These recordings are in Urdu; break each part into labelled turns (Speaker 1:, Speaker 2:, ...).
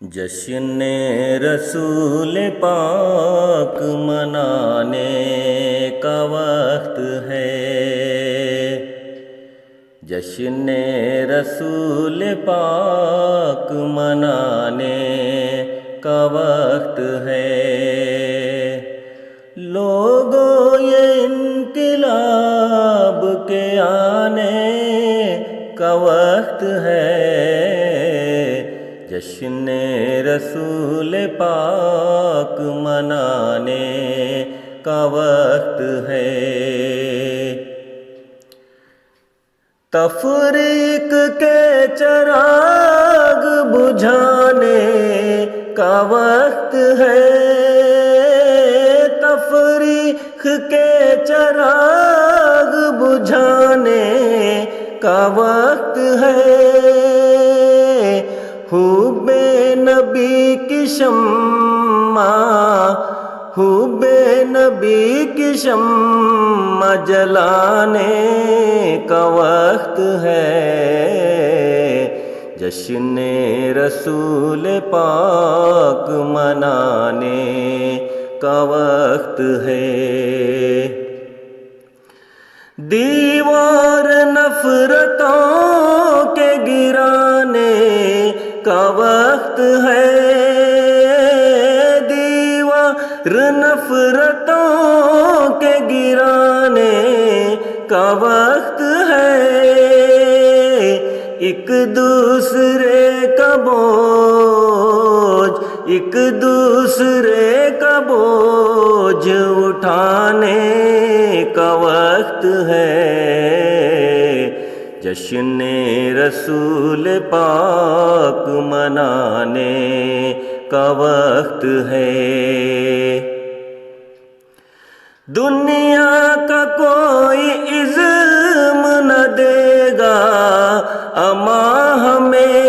Speaker 1: جشن رسول پاک منانے کا وقت ہے، جشن رسول پاک منانے کا وقت ہے۔ لوگوں یہ انقلاب کے آنے کا وقت ہے، جشن رسول پاک منانے کا وقت ہے۔ تفریق کے چراغ بجھانے کا وقت ہے، تفریق کے چراغ بجھانے کا وقت ہے۔ حب نبی کی شمع، حب نبی کی شمع جلانے کا وقت ہے، جشن رسول پاک منانے کا وقت ہے۔ دیوار نفرتوں کے گرانے کا وقت ہے، دیوار نفرتوں کے گرانے کا وقت ہے۔ ایک دوسرے کا بوجھ، ایک دوسرے کا بوجھ اٹھانے کا وقت ہے، جشن رسول پاک منانے کا وقت ہے۔ دنیا کا کوئی عزم نہ دے گا اما ہمیں،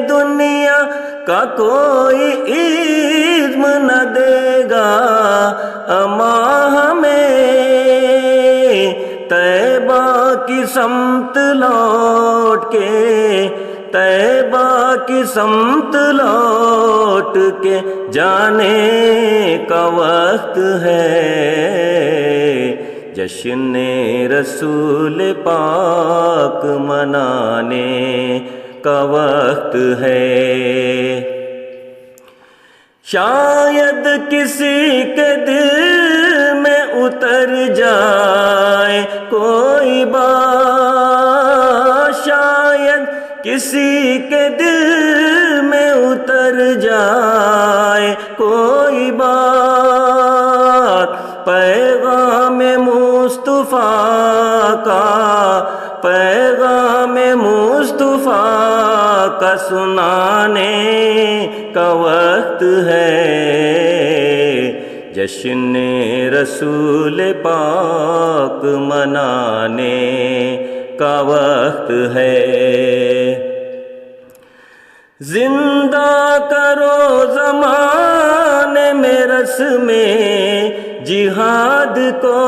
Speaker 1: دنیا کا کوئی عزم نہ دے گا اما ہمیں، طیبہ کی سمت لوٹ کے، طیبہ کی سمت لوٹ کے جانے کا وقت ہے، جشن رسول پاک منانے کا وقت ہے۔ شاید کسی کے دل میں اتر جائے کوئی بات، شاید کسی کے دل میں اتر جائے کوئی بات، پیغام مصطفیٰ کا، پیغام مصطفیٰ کا سنانے کا وقت ہے، جشن رسول پاک منانے کا وقت ہے۔ زندہ کرو زمانے میں رسم جہاد کو،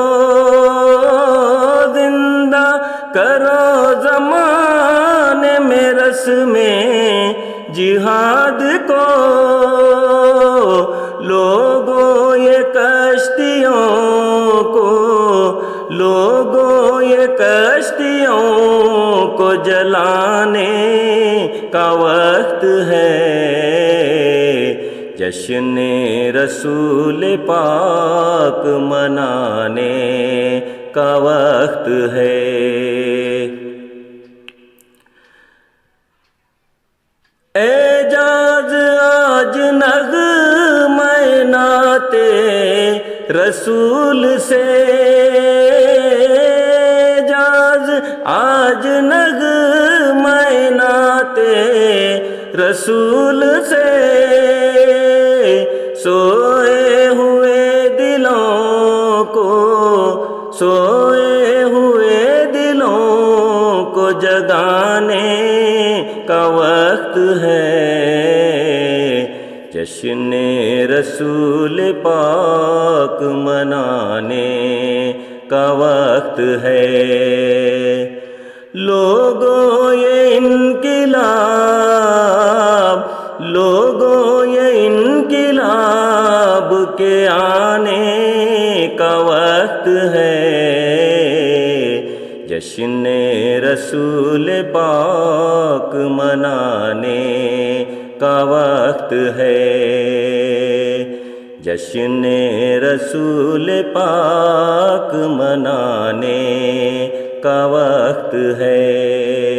Speaker 1: زندہ کرو زمانے میں رسم جہاد کو، لوگوں یہ کشتیوں کو، لوگوں یہ کشتیوں کو جلانے کا وقت ہے، جشن رسول پاک منانے کا وقت ہے۔ اعجاز آج نغمہ نعت رسول سے، اعجاز آج نغمہ نعت رسول سے، سوئے ہوئے دلوں کو، سوئے ہوئے دلوں کو جگانے کا وقت ہے، جشن رسول پاک منانے کا وقت ہے۔ لوگوں یہ انقلاب کے آنے کا وقت ہے، جشن رسول پاک منانے کا وقت ہے، جشن رسول پاک منانے کا وقت ہے۔